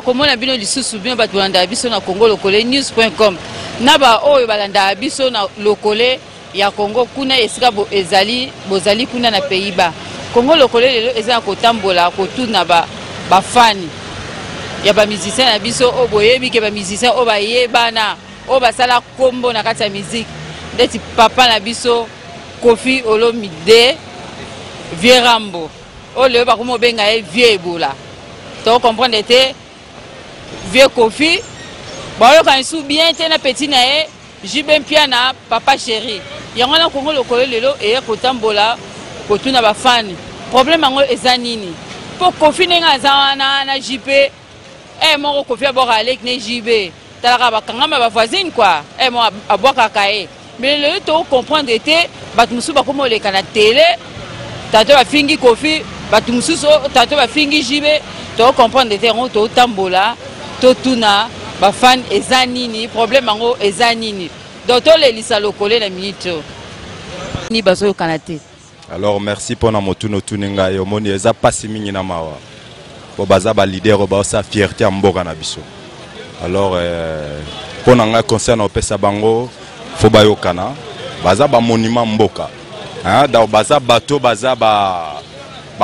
Komona bino lisusu bino bato balanda biso na Congo Lokole news.com naba oyo balanda biso na Lokole ya Congo kuna esika ezali bozali kuna na Pays-Bas. Congo Lokole lelo eza kotambola kotuna ba fani ya ba musicien na biso o boyebi ke ba musicien o ba yebana o basala kombo na kati ya musique ndeti papa na biso Koffi Olomide Vieux Rambo o lelo bakomo benga e Vieux Ebola to comprendre te Vieux Koffi, bon, quand il sou bien, t'es na petit nae, j'y ben piana, papa chéri. Yango na Congo Lokole lelo et kotambola, kotuna ba fan. Problème ango ezanini. Pour Koffi nenga zana na JP, mon Koffi abora avec ne JB. Talaka ba kangama ba voisine quoi. Mon aboka kae. Mais le to comprendre était, batu musu ba komo le kana télé, tato ba fingi Koffi, batu musu tato ba fingi JB. To comprendre était on to tambola. Totuna ba fan ezanini problème ango ezanini docteur Lelisa Lokole na minute ni bazo kanate. Alors merci pour na motuno tuninga yo moni eza pasi mingi na mawa po baza ba leader ba sa fierté mboka na biso. Alors pour nga concerne opesa bango fo bayokana baza ba monument mboka hein da baza bateau baza ba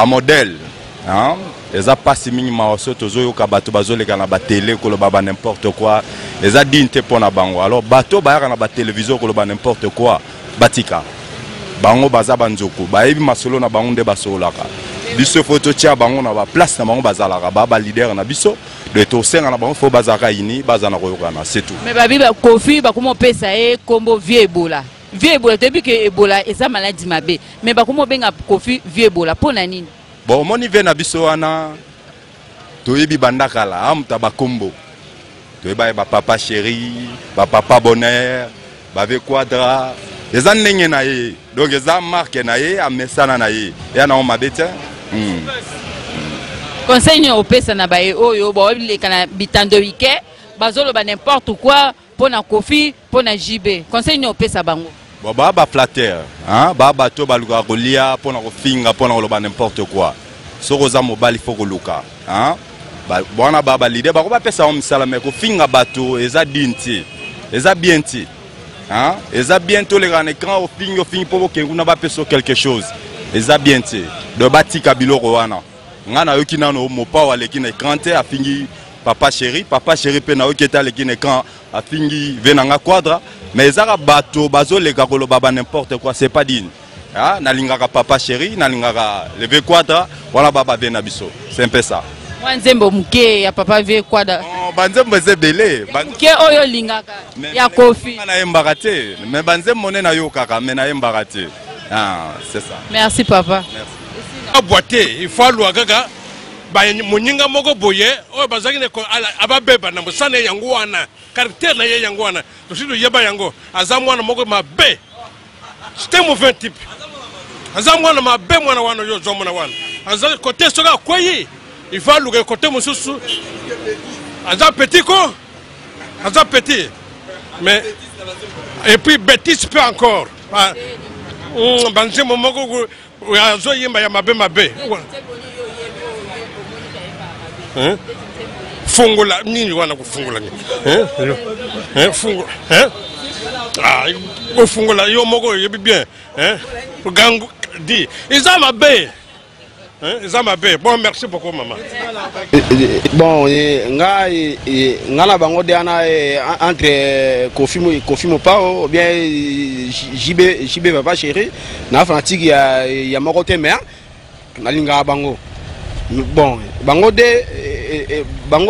modèle hein. Les a pas si minima au tozo ka bato bazoleka na ba télé ko lo ba n'importe quoi les a dinte pour na bango alors bato ba na ba télévision ko lo ba n'importe quoi batika bango baza banzoko ba ebi masolo na bango nde basolaka biso photo tia bango na ba place na bango bazalaka ba leader na biso de to senga na bango fo bazaka ini bazana koyokana c'est tout mais babi ba Koffi ba komo pesa e kombo Vieux Ebola depuis que Ebola eza maladie mabe mais ba komo benga Koffi Vieux Ebola pona nini. Bon, mon niveau na biso wana toyebi bandakala amta bakombo toyeba ba papa chéri ba papa bonheur ba ve quadra eza ndenge na ye donc eza marque na ye amesana na ye ya na mabete conseil ni opesa na bae oyo ba obile kana bitando wike bazolo ba n'importe quoi pona Koffi pona JB conseil ni opesa bango. Bon ba flatteur hein ba bato baluka kolia pona kofinga pona koloba n'importe quoi sokoza mobali faut koluka hein ba bona ba leader ba ko ba pesa omsala me kofinga bato eza dinti eza bienti hein eza bientôt les grands écran ofingi pour que nguna ba pesa quelque chose eza bienti de batika biloko wana ngana yoki nano mopa wale kina écranté afingi papa chéri pe na oketa le kina écran afingi venanga quadra. Mais ezaka bato bazoleka koloba ba n'importe quoi c'est pas digne. Ah nalingaka papa chéri nalingaka le Vieux Quadra wala baba bena biso. C'est un peu ça. Wanzembo muke ya papa Vieux Quadra. Oh banzembo zebele. Muke oyo lingaka ya Koffi. Na yembaka te. Mais banzembo ne na yokaka mais na yembaka te. Ah c'est ça. Merci papa. Merci. Aboité, il faut louaga. Ba muninga moko boye o bazaki ne ko ababeba na mosane yango wana caractère na ye yango wana to sido yeba yango azamwana moko mabe c'était mauvais type azamwana mabe mwana wana yo zomona wana azali côté soka koyi il faut louer côté mususu azam petit mais et puis bêtise peu encore banze moko azo yemba ya mabe fungula nini wana kufungula ni fungula fungula yo moko yebi bien gangu di izama be bon merci beaucoup maman bon ngana bango diana entre Koffi Mopao ou bien JB papa chéri na fanatique ya moko te mais nalinga bango bon bango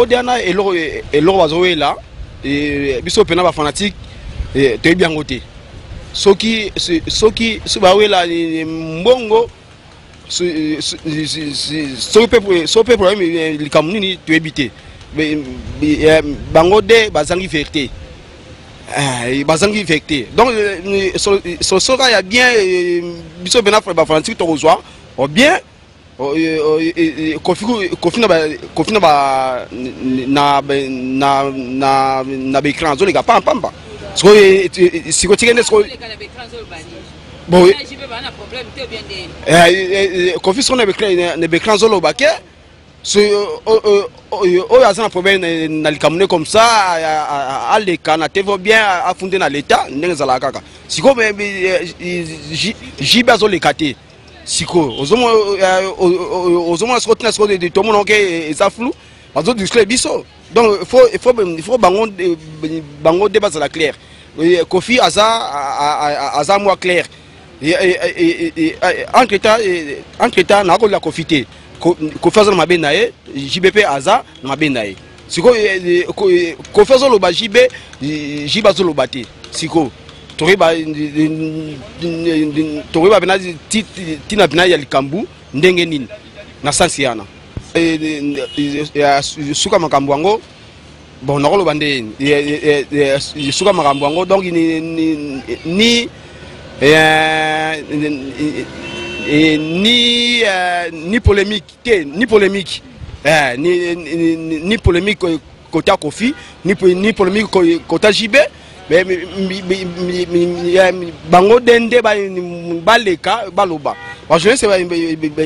diana eloko bazoyela biso pena ba fanatique te biango te soki bawela mbongo so pe problème likamuni to ebité bango de bazangi vérité. Bazangi vérité. Donc ce cas il y a bien biso bena frère Francis Torozwa ou bien Kofi na bekran zo les gars pas pamba. Si ko tigene ko bon Kofi son na bekran zo lo baké il y a un problème dans le Cameroun comme ça, à l'écart, bien à fonder dans l'État, si comme j'y base les catés, si comme aux hommes de tout le monde qui est flou, aux autres du club biso. Donc il faut bango débat à la claire. Kofi Aza moi clair. Entre temps, n'a pas la confité. Kofazo na benaye JBP aza na benaye siko kofazo lo ba JB jibazo lo bate siko toriba bena tina bena ya likambu ndenge nini na sansi yana suka makambo yango bon na lo bande suka makambo yango donc ni polémique ni polémique côté Kofi ni polémique côté JB mais bango dende ba leka baloba ba jeunesse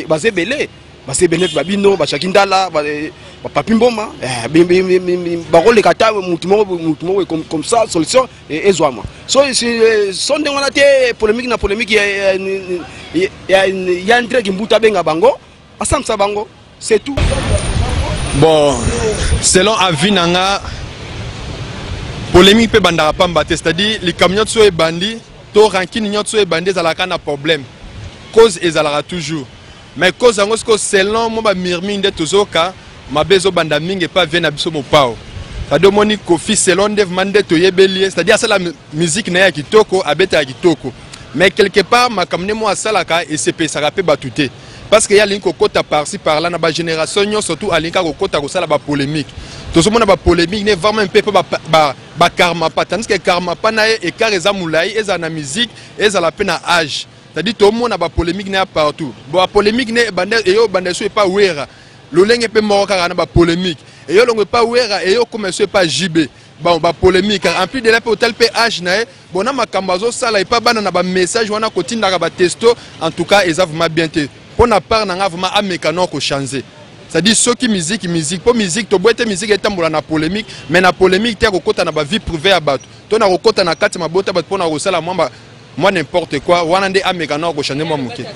ba zebele ba sebene ba bino ba chakindala ba papi mboma ba ko leka ta mutumo comme ça solution ezwama so son de on a été polémique na polémique il y a un truc qui mbuta benga bango asamsa bango c'est tout. Bon, selon Avinanga, polémique peut bandara pamba, c'est-à-dire les camions sont bandits, to ranking nyot sont bandits à la canne problème. Cause ezalera toujours. Mais cause en ce que selon moi mirmine de tozoka, ma bezo banda mingi pas vient abiso mo pao. C'est-à-dire moni Kofi selon dev mande to yebelier, c'est-à-dire c'est la musique na ya kitoko abeta ya kitoko. Mais quelque part ma kamne mo asalaka et c'est ça rappelle batouté. Parce qu'il y a une cocotte par-ci par-là, dans la génération, surtout à l'incocotte à la polémique. Tout ce monde a polémique, n'est vraiment un peu de karma. Tandis que karma, et car ils ont moulay, ils ont la musique, ils ont la peine à âge. C'est-à-dire tout le monde a polémique partout. Bon, la polémique n'est pas ouéra. Le lingue est mort car il y a polémique. Et il n'y a pas ouéra, et il n'y a pas JB. Bon, polémique. En plus de la tel PH, bon, na makambazo ça là, pas ban na message, on a continué à testo. En tout cas, ils ont vraiment bien été. Pour na part na vraiment a mécano ko changer. C'est-à-dire ceux qui musique pour musique to boite musique etambola na polémique mais na polémique te ko kota na ba vie privée à bato. To na ko kota na kati mabota bato pour na ko sala moi n'importe quoi wana nde a mécano ko changer moi muke.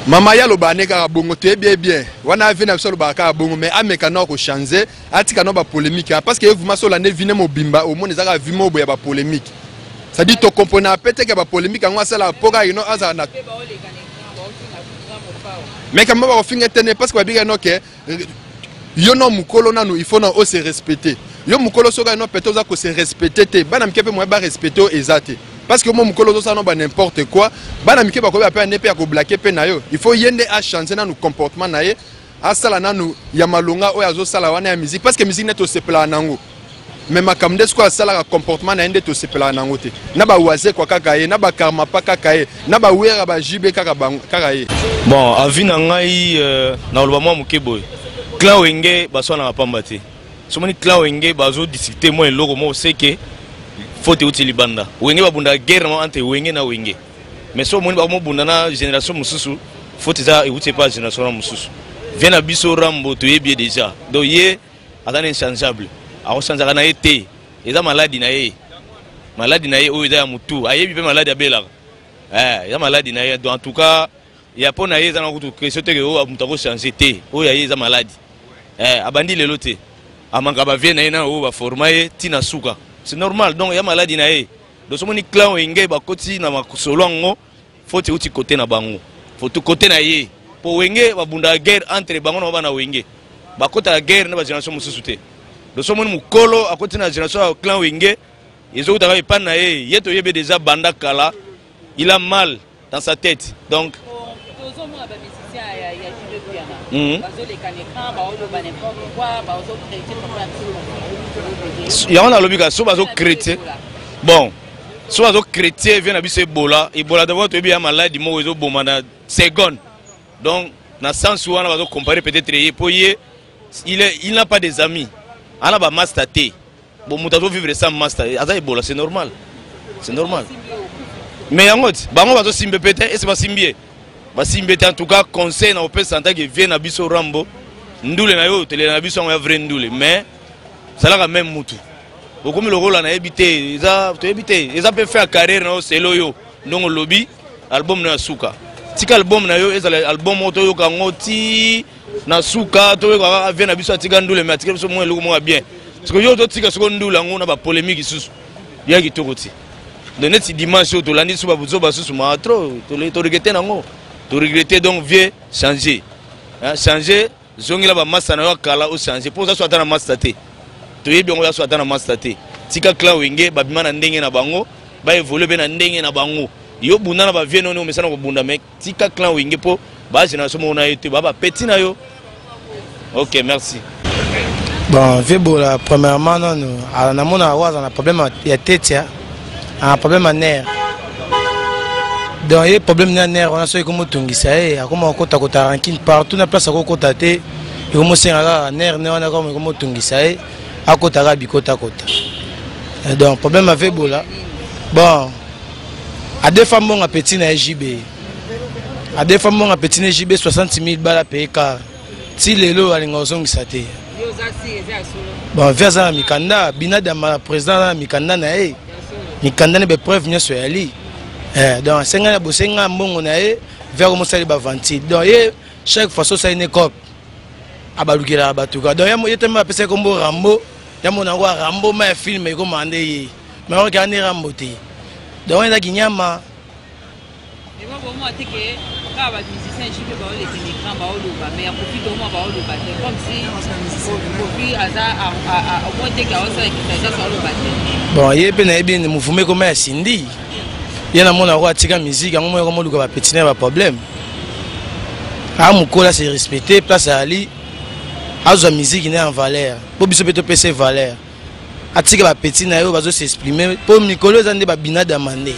Mama ya lo ba ne ka bongo te bien wana vina so lo ba ka bongo mais a mécano ko changer atika no ba polémique parce que vous ma so la ne vine mobimba au monde ezaka vi mo boya ba polémique. Ça dit que tu comprends peut-être qu'il y a des polémiques en ça la poga ino azana. Mais quand on va finir parce que bien que yo no mukolo nanu il faut no se respecter. Yo mukolo soga no peut-être que se respecter te bana mkepe mo ba respecter ezate. Parce que mo mukolo ça no ba n'importe quoi, bana mkepe ko ba pe ne pe ko blaquer pe na yo. Il faut yende a changer na nous comportement na ye. Asala nanu ya malonga o yazo sala wana ya musique parce que musique net au se pla nango. Mais ma comme des quoi ça la comportement na ende to sepela na ngote na ba waze kwa kakaye na ba karma pa kakaye na ba wera ba jibe kakaye. Bon avi na ngai na loba mwa mukeboy clan wenge baso na pamba te somoni clan wenge bazo discuter moi eloko mo seke faute uti libanda wenge babunda guerre entre wenge na wenge mais so moni ba mo bunda na génération mususu faute za uti pas génération mususu vient na biso rambo to yebie déjà donc ye atane inchangeable a changeaka na ye te eza maladi na ye oyo eza ya mutu ayebi mpe maladi abelaka eza maladi na ye donc en tout cas ya mpo na ye eza na kutu question teke oyo mutu akochange te oyo ya ye eza maladi abandi lelo te amanga bavie na ye na oyo baforma ye ntina suka c'est normal donc ya maladi na ye donc somoni clan wenge bakoti na makosolo yango foti uti kote na bango foti kote na ye po wenge babunda guerre entre bango na bana wenge bakota la guerre na bagénération mosusu te. Donc, si on mukolo à côté de la génération clan Wenge, ils ont pas naé, il y a déjà banda kala, il a mal dans sa tête. Donc yango nalobi ka so bazocrétie bon so bazocrétie vie na biso ebola d'abord toyebi ya maladi moko ezoboma na seconde donc na sens wana bazocompare peut-être ye mpo ye il n'a pas des amis ana bamaster te bon moto azovivre sans master aza ebola c'est normal mais yango ti bango bazosimbe pe te ese basimbi ye en tout cas conseil na opesa ntaki vie na biso rambo ndule na yo tele na biso yango ya vrai ndule mais salaka même mutu okomi lokola na yebi te eza mpe faire carrière na yo selo yo ndongo lobi album na ya suka tika album na yo ezala album moko toyoka yango ti na suka toyoka kaka vie na biso atika ndule mais atika biso mwa eloko moko bien parce que yo totika soko ndule yango na bapolémique isusu ya kitoko ti donc neti dimanche oyo tolandi so babuzo basusu maa trop toregrete nango toregrete donc vie changer changer zongela bamasta na yo akala ochange mpo oza so ata na masta te toyebi yango ya so ata na masta te tika clan wenge babima na ndenge na bango baévolue mpe na ndenge na bango yo bunda na bavie noni omesana kobunda me tika clan wenge mpo bagénération moko na yo te bapeti na yo. Ok, merci. Bon, Vebola, premièrement, non, on a un problème de tête, un problème de nerf. Donc, il y a un problème de nerf, on a ce comme tout ça, comme on compte à côté ranking partout, na place à côté, et comme c'est un nerf, on a comme tout ça, à côté à côté à côté. Donc, problème avec Vebola. Bon, à deux femmes ont un petit JB. À deux femmes ont un petit JB 60 000 balles à payer car si les lots à l'ingozong saté. Bon, vers ça, Mikanda, Binada, président Mikanda, Mikanda n'est pas preuve ni sur Ali. Donc, c'est un peu de bon, on a vers mon salaire bavanti. Donc, chaque fois, ça une cop. Abalukira Batuka. Donc, il y a tellement de comme Rambo. Il y a mon envoi Rambo, mais film est commandé. Mais on regarde Rambo. Donc, il y a Guignama. Bon, il y a bien des mouvements comme Cindy. Il y a un musique, il y a un petit problème. Là, c'est respecté, place à Ali. La musique est en valeur. Pour que tu puisses valeur. Il y a un petit peu s'exprimer. Pour Nicolas, il y a un bina demandé.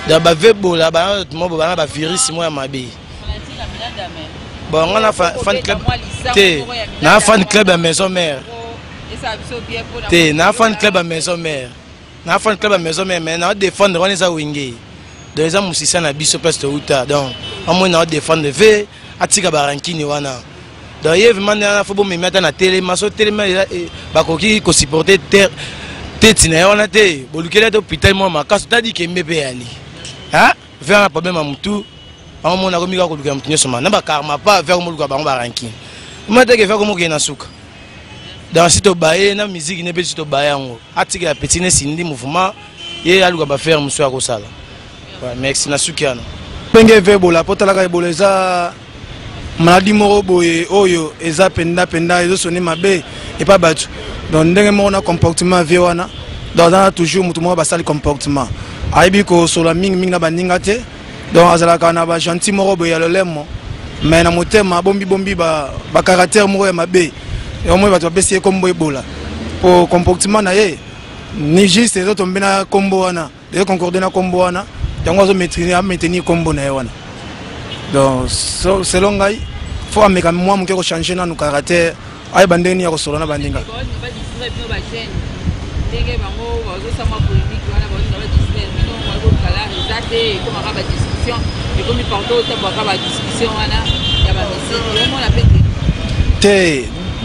Il y a un Vebola, un virus, moi, ma bille. Bon, on a fan club. On a fan club à maison mère. On a fan club à maison mère. On a fan club à maison mère, mais on a défendre les awingé. Donc, les gens musiciens à biso place de Outa. Donc, on a défendre le V, à Tika Barankini wana. Donc, il y a vraiment un football me mettre na télé, ma so télé mais bakoki ko supporter tête na on a té. Bolukela hôpital moi ma casse t'a dit que mbebe ali. Hein? Vers un problème à mutu. On a remis à côté de Moussama. N'a pas karma pas vers mon gars baranki. Moi t'es que faire comme on souka. Dans cette baie, na musique n'est pas cette baie en haut. Attirer la petite Cindy mouvement et à l'ouga faire monsieur à Rosala. Merci na soukiana. Penge Vebola potala ka Eboleza maladie moro boye oyo eza penda ezo sonner mabe et pas battu. Donc ndenge mo na comportement viwana. Dans un toujours mutu mo ba sali comportement. Aibi ko sola mingi na baninga te. Donc azalaka na ba gentil moko boya lolemo mais na motema bombi ba caractère moko ya mabe et au moins ba to besi kombo Ebola pour comportement na ye ni juste les autres mbena kombo wana de concorder na kombo wana donc on maîtriser maintenir kombo na ye wana donc selon ngai faut ameka moi mon ko changer na no caractère ay bandeni ya ko sola na bandinga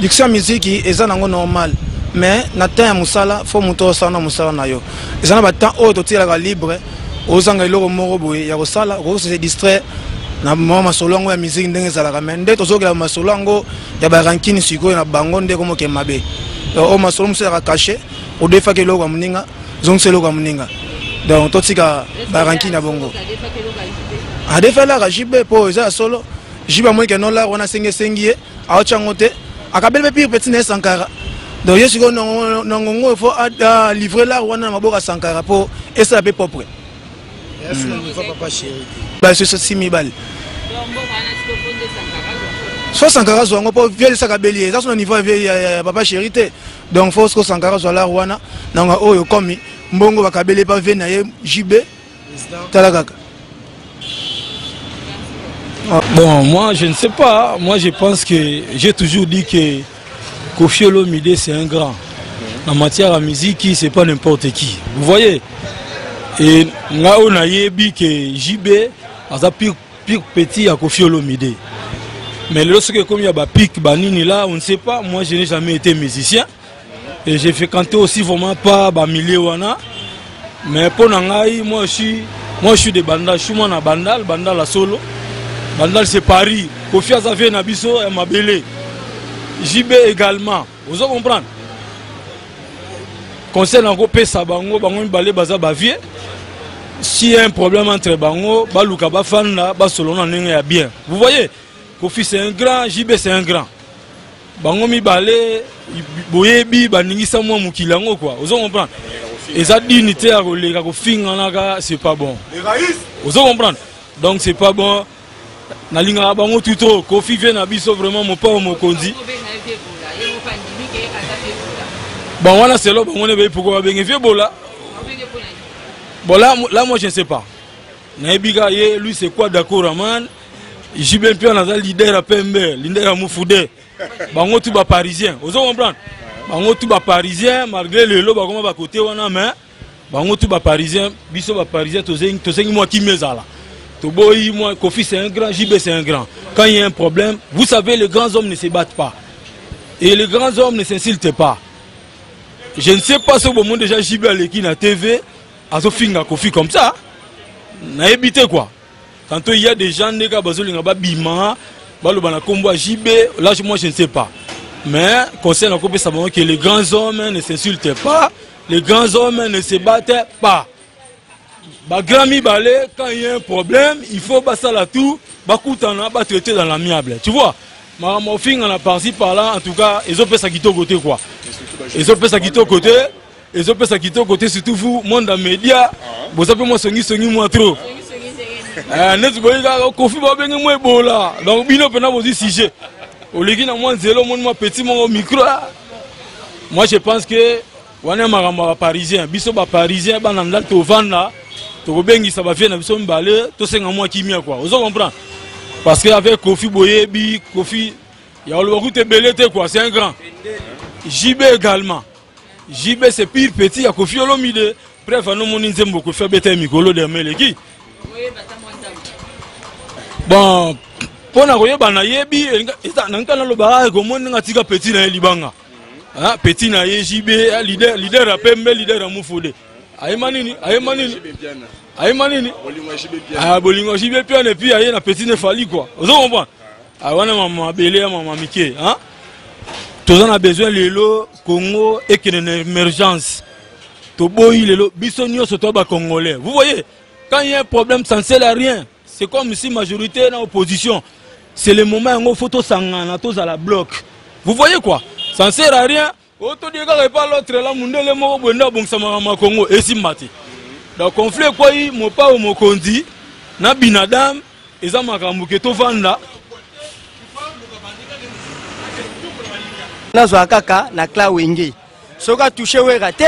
discussion musique eza nango normal mais na temps ya musala faut moto osana musala na yo eza na ba temps oyo totielaka libre ozanga eloko moko boye ya kosala okose distraire na masolo yango ya musique ndenge ezalaka mais nde tozokela masolo yango ya barankini sikoyo na bango nde komoke mabe o masolo mosu yaka caché odefaki eloko ya moninga zongisa eloko ya moninga donc totika barankini na bongo adefelaka jibe po eza solo jibe moike no la wana sengi ye aochango te akabele pire petit na Sankara donc yesu ko ngongo il faut livrer la wana maboka Sankara po esa be propre yesu no va pas chéri ba c'est 6000 balles soit Sankara soit pas vieux ça cabelier ça son niveau papa chérité donc faut que Sankara soit là wana nanga oyo komi mbongo bakabele pas vena JB talakaka. Bon, moi je ne sais pas, moi je pense que j'ai toujours dit que Koffi Olomide c'est un grand. En matière de musique, c'est pas n'importe qui. Vous voyez? Et là on a yebi que JB a pire petit à Koffi Olomide. Mais lorsque comme il y a des pics banini là, on ne sait pas. Moi je n'ai jamais été musicien et j'ai fréquenté aussi vraiment pas milieu wana. Mais pour Nangaï, moi je suis de Bandal, je suis moi na Bandal à solo. Bandal c'est Paris, Koffi Azafé Nabiso et Mabele. JB également, vous allez comprendre. Concernant encore Pesa Bango, Bango Balé Baza Bavier. S'il y a un problème entre Bango, Baluka Bafanda, Basolona n'est bien. Vous voyez, Koffi c'est un grand, JB c'est un grand. Bango mi balé, Boyebi, Baningisa moi Mukilango quoi. Vous allez comprendre. Et ça dignité à Rolega, c'est pas bon. Vous allez comprendre. Donc c'est pas bon. Nalinga bango tout trop. Koffi vient à biso vraiment mon père mon kondi. Bon voilà c'est là on est pourquoi bien vieux bola. Bon là moi je ne sais pas. Naibiga lui c'est quoi d'accord man. JB Pion na leader à Pembe, leader à Moufoudé. Bango tout bas parisien. Vous comprendre. Bango tout bas parisien malgré le lot bango ba côté wana mais bango tout bas parisien, biso bas parisien to zengi moi qui mezala. Toboy moi Koffi c'est un grand, JB c'est un grand. Quand il y a un problème, vous savez les grands hommes ne se battent pas. Et les grands hommes ne s'insultent pas. Je ne sais pas si au moment déjà JB à l'équipe na TV à Sofinga Koffi comme ça. Na évité quoi. Tantôt il y a des gens qui ont bima, balobana combo JB, là moi je ne sais pas. Mais concernant Koffi ça que les grands hommes ne s'insultent pas, les grands hommes ne se battent pas. Grammy balé quand il y a un problème, il faut passer la tout, traiter dans l'amiable. Tu vois? Mon fin on a parti par là en tout cas, ils ont fait ça quitter au côté quoi. Ils ont fait ça quitter au côté. Ils ont fait ça quitter au côté surtout vous monde dans médias. Vous savez moi songi moi trop. Net boyga Koffi ba bengi moi bola. Donc bino pena vous dit sujet. Au ligi na moi zéro moi petit mon micro. Moi je pense que on est maramba parisien, biso ba parisien ba nandal to vanda. To bengi ça va faire na biso mbale, to senga moi kimia quoi. Vous comprenez? Parce que avec Koffi Boyebi, Koffi il y a le route belete quoi, c'est un grand. JB également. JB c'est pire petit à Koffi Olomide. Bref, nous mon nzembo ko fait bete mikolo de meleki. Bon, pour na koyeba na yebi na nkana lo bara ko mon nga tika petit na libanga. Ah, petit na JB leader à Pembe, leader à Moufoudé. Aïmanini. Ah, Bolingo JB Pion et puis aïe na petit ne fali quoi. Vous comprenez? Ah, on a maman Belé, maman Miké, hein? Tous on a besoin de l'eau Congo et qu'il y ait une émergence. Toboyi lelo bisonio soto ba congolais. Vous voyez, quand il y a un problème ça ne sert à rien. C'est comme si majorité dans l'opposition. C'est le moment où il faut tout sangana, tous à la bloc. Vous voyez quoi? Ça ne sert à rien. Auto diga pas l'autre là mundele mo bonda bon sama Congo et si mati. Donc conflit quoi yi mo pa o mo kondi na binadam eza makambo ke to vanda. Na zo kaka na Kla Wenge. Soka touché we raté,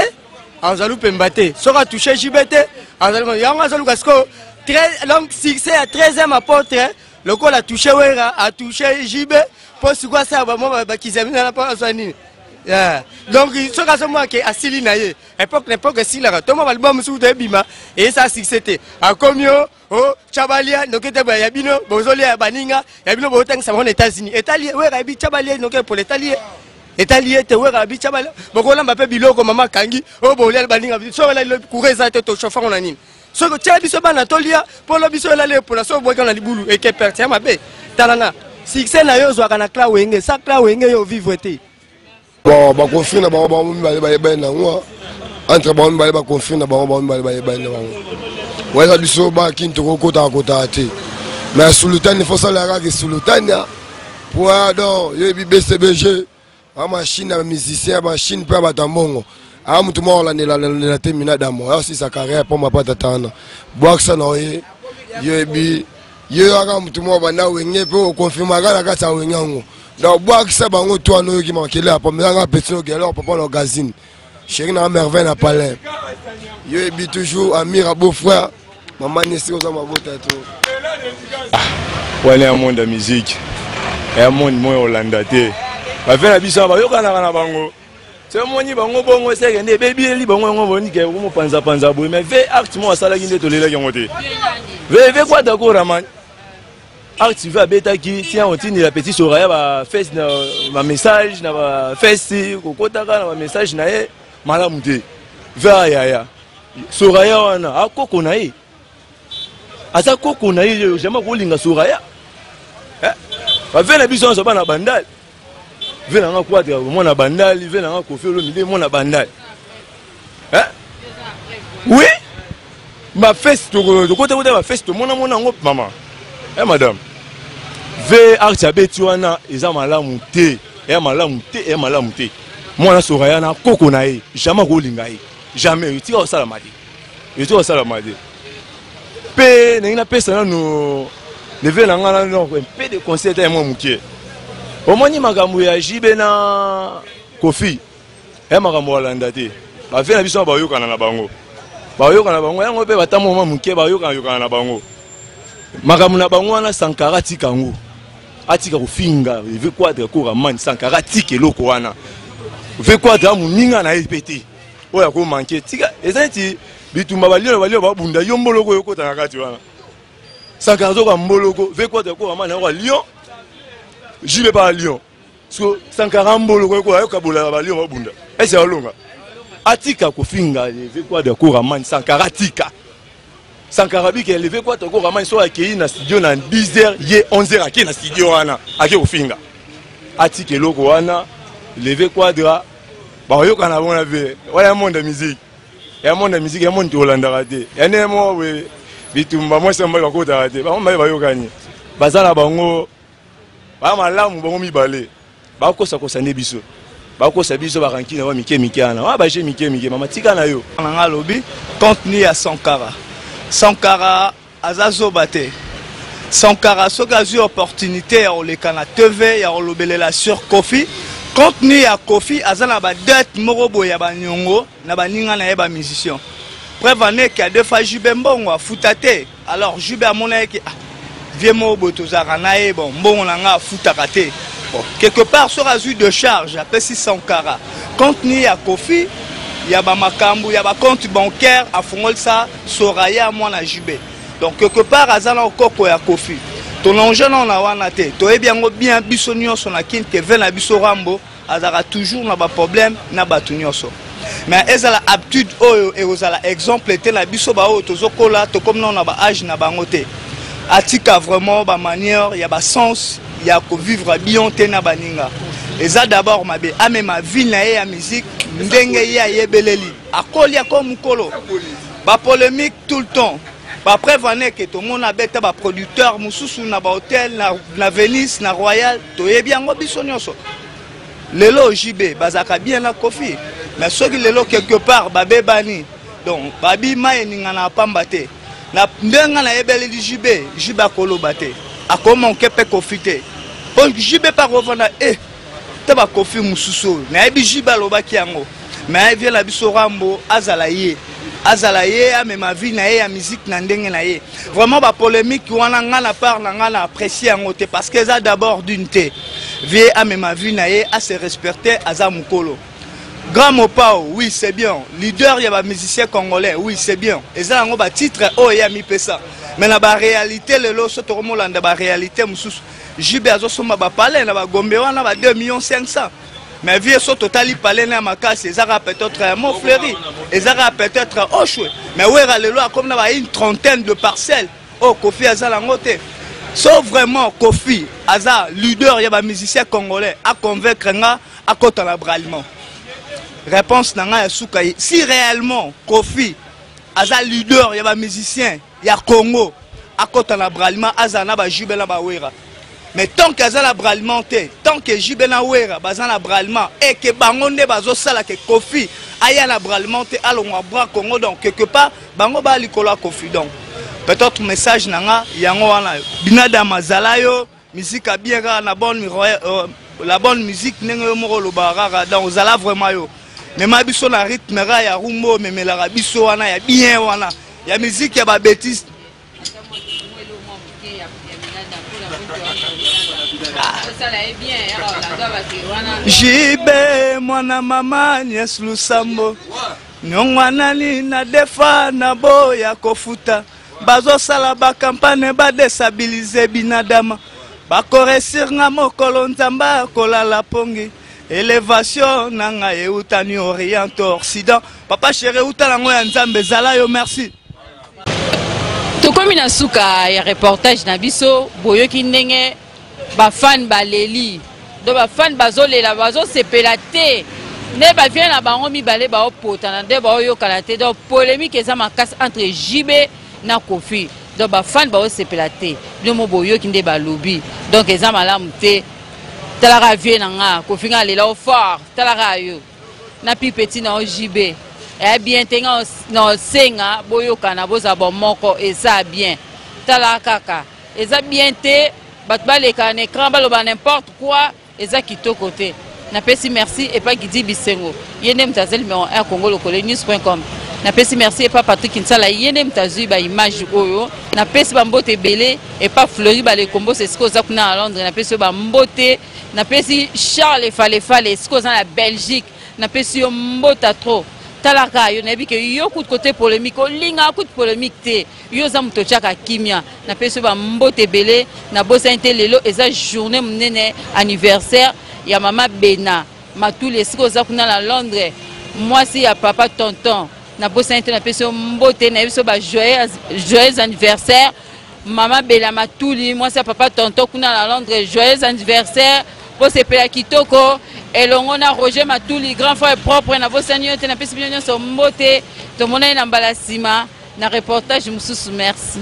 Anzalou Pembate. Soka touché JBT, Anzalou Yang Anzalou Kasko très long succès à 13e apporte. Le col a touché Wera, a touché JB. Pour ce quoi ça va moi qui s'est mis dans la panne. Donc ce cas moi qui a Sili naie époque si la tombe album sous de bima et ça c'était à Komio oh Chabalia donc était yabino bozolia baninga yabino boteng ça aux États-Unis Italie ouais rabi Chabalia donc pour l'Italie Italie te ouais rabi Chabalia bokola mbape biloko mama kangi oh bolia baninga so la courir ça te chauffeur on anime ce que tu as dit ce banatolia pour le biso la pour la so boka na libulu et que pertia mabe talanga succès na yo zo kana Kla Wenge ça Kla Wenge yo vivre te. Bon, bah confie na ba na ngwa entre ba confie na ba na ouais ça biso ba kinto kota te mais sultan il faut ça la que sultania pour donc yebi BCBG a machine à musicien machine pa batambongo a mutu mo la termina damo aussi sa carrière pour ma pas t'attendre box na yebi Yo aka mutu mo bana wenge pe o confirmer ga na ka sa wenge ngo. Donc bois qui ça bango toi no qui manquer là pour me nga petit no gelo papa no gazine. Chéri na merveille na palais. Yo ebi toujours Amir beau frère. Maman nesi aux ma bota to. Wale un monde de musique. Et un monde moins hollandais. Ba fait la biso ba yo kana kana bango. C'est moi ni bango bongo c'est que ne baby li bango ngo boni ke mo panza boy mais ve acte mo sala ki ndeto lela ngote. Ve quoi d'accord man. Acte va beta ki tiens on tini la petite Soraya ba face na ma message na ba face kokota kana ba message na e malamu te. Ve ya. Soraya wana akoko na e. Asa koko na e jamais ko linga Soraya. Ba ve na biso so bana bandal. Ve na quoi de mon bandal, ve na ko fe lo mi mon bandal. Oui. Ma fesse to côté ma fesse to mon ngo maman. Madame. Ve arti abeti wana eza malamu te. Malamu te. Mwana Soraya na koko na e, jamais ko linga e. Jamais, tu vas au salamadi. Pe na pesa no ne ve na ngana no un peu de conseil à moi mukie. Au moins ni magambo ya jibe na Kofi. Magambo walanda te. Ba ve na biso ba yoka na bango. Ba yoka na bango yango pe batamo mwa mukie ba yoka na bango. Magambo na bango wana Sankara tikango. Atika kofinga, ve quadre ko ramani Sankara tikeloko wana. Ve quadre muninga na epete. Oya ko manke tika ezanti bitumba balio ba bunda yomboloko yokota na kati wana. Sankara zo ka mboloko ve quadre ko ramani na Lyon. Jibe pas à Lyon. So Sankara mboloko ko ayoka bola ba Lyon ba bunda. Ese olonga. Atika ko finga ve quadre ko ramani Sankara tika. Sankara bi ke levé quoi ko ramani so akei na studio na 10h ye 11h akei na studio wana akei ko finga. Atike loko wana levé quadra ba yoka na bona ve wala monde de musique. Ya monde de musique ya monde Hollanda raté. Ya ne mo we bitumba mo samba ko ta raté. Ba mo ba yoka ni. Bazala bango ba malamu bango mibale. Ba ko sa ko sa ne biso. Ba ko sa biso ba rankina ba mike ana. Ba je mike mama tika na yo. Nga lobi contenu ya Sankara azazo bate. Sankara soka zu opportunité ya olekana TV ya olobelela sur Kofi. Contenu ya Kofi azana ba date morobo ya banyongo na baninga na yeba musicien. Preuve en est qu'il y a deux fois Jube mbongo afutate. Alors Jube amona ki vie morobo tozaka na ye bon mbongo nanga afutakate. Bon, quelque part sur azu de charge après si Sankara. Contenu ya Kofi ya ba makambu ya ba compte bancaire afongol ça Soraya mwana Jube. Donc quelque part azana okoko ya Kofi. Ton enjeu non na wana te. To e bien biso nyonso na kin ke ven na biso rambo azara toujours na ba problème na batu nyonso. Mais ezala habitude oyo e ozala exemple te na biso ba o tozokola to comme non na ba âge na bango te. Atika vraiment ba manière ya ba sens ya ko vivre bien te na baninga. Eza d'abord mabe ame ma vie na ya musique ndenge ya yebeleli. Akoli comme mukolo. Ba polémique tout le temps. Après vané que tout le monde a bêté ba producteur mususu na ba hôtel na Venise na Royal to yebi ngo biso nyonso. Lelo JB bazaka bien na Kofi mais ceux qui lelo quelque part babé bani donc babi mayeninga na pamba te na ndenga na ebele di JB kolo bate akoma onkepe Kofi te bon JB pas revana te ba Kofi mususu na ebi JB lobaki yango mais vient la biso rambo azala ye ame ma vie na ye ya musique na ndenge na ye vraiment ba polémique wana nga na part na nga na apprécier yango te parce que ça d'abord d'une te vie ame ma vie na ye à se respecter aza mukolo grand mopao oui c'est bien leader ya ba musicien congolais oui c'est bien eza ngo ba titre o ya mi pesa mais na ba réalité lelo so to molanda ba réalité mususu jibe azo soma ba parler na ba gombe wana ba 2,5 millions. Mais vie so totali palais na makasi ezaka peut-être un mot fleuri ezaka peut-être ochwe mais wera lelo comme na une trentaine de parcelles oh Kofi azala ngote so vraiment Kofi aza leader ya ba musicien congolais à convaincre nga à kota na braliment réponse na nga ya suka si réellement Kofi aza leader ya ba musicien ya Congo à kota na braliment azana ba jubela ba wera. Mais tant que ça la bralement, tant que Jibena Wera, bazan la bralement, et que Bangonde bazo sala que Kofi, aya la bralement, allons à bras Congo donc quelque part, Bango ba likola Kofi donc. peut-être message nanga yango wana binadama zala yo musique a bien kaka na bonne la bonne musique ndenge yo moko loba kaka donc ozala vraiment yo mema biso na rythme ka ya rumbo memelaka biso wana ya bien wana ya musique ya babétise Jibe mwana mama Nies Lusambo nyongwanani na defa na boya kofuta bazo sala ba campagne ba destabiliser binadama ba koresir nga mokolo nzamba kolala pongi élévation nanga eutani orient occident papa chéri utanango ya nzambe zala yo merci. Tokomi na suka ya reportage na biso boyoki ndenge bafan baleli do bafan bazolela bazosepela te nde bavie na bango mibale baopotana nde baoyokana te donc polémique eza makasi entre JB na Kofi donc bafan baosepela te bino mo boyoki nde balobi donc eza malamu te talaka vie na nga Kofi nga alela fort talaka yo na pipeti na JB et bien tenga na senga boyokana boza bon moko eza bien talaka kaka eza bien te bat baleka na écran baloba n'importe quoi eza kitoko te napesi merci et pas Gidi Bisengo yene mtazel numéro 1 Congo Lokole news.com napesi merci et pas Patrick Kinsala yene mtazui ba image oyo napesi ba mbote belé et pas Fleury ba le combo c'est ce que za kuna à Londres napesi ba mbote napesi Charles Fale ce que za la Belgique napesi yo mbota trop talaka yo nabi ke yo coup de côté polémique o linga coup de polémique te yo za muto chaka kimia na peso ba mbote belé na bosa inte lelo eza journée munene anniversaire ya mama Bena matule siko za kuna na Londres moi si ya papa tonton na bosa inte na peso mbote na biso ba joyeux anniversaire mama Bela matuli moi si ya papa tonton kuna na Londres joyeux anniversaire pour se pela kitoko elongo na Roger Matuli grand frère propre na vosanyo te na pesi bino so mbote to mona na mbala sima na reportage mususu merci.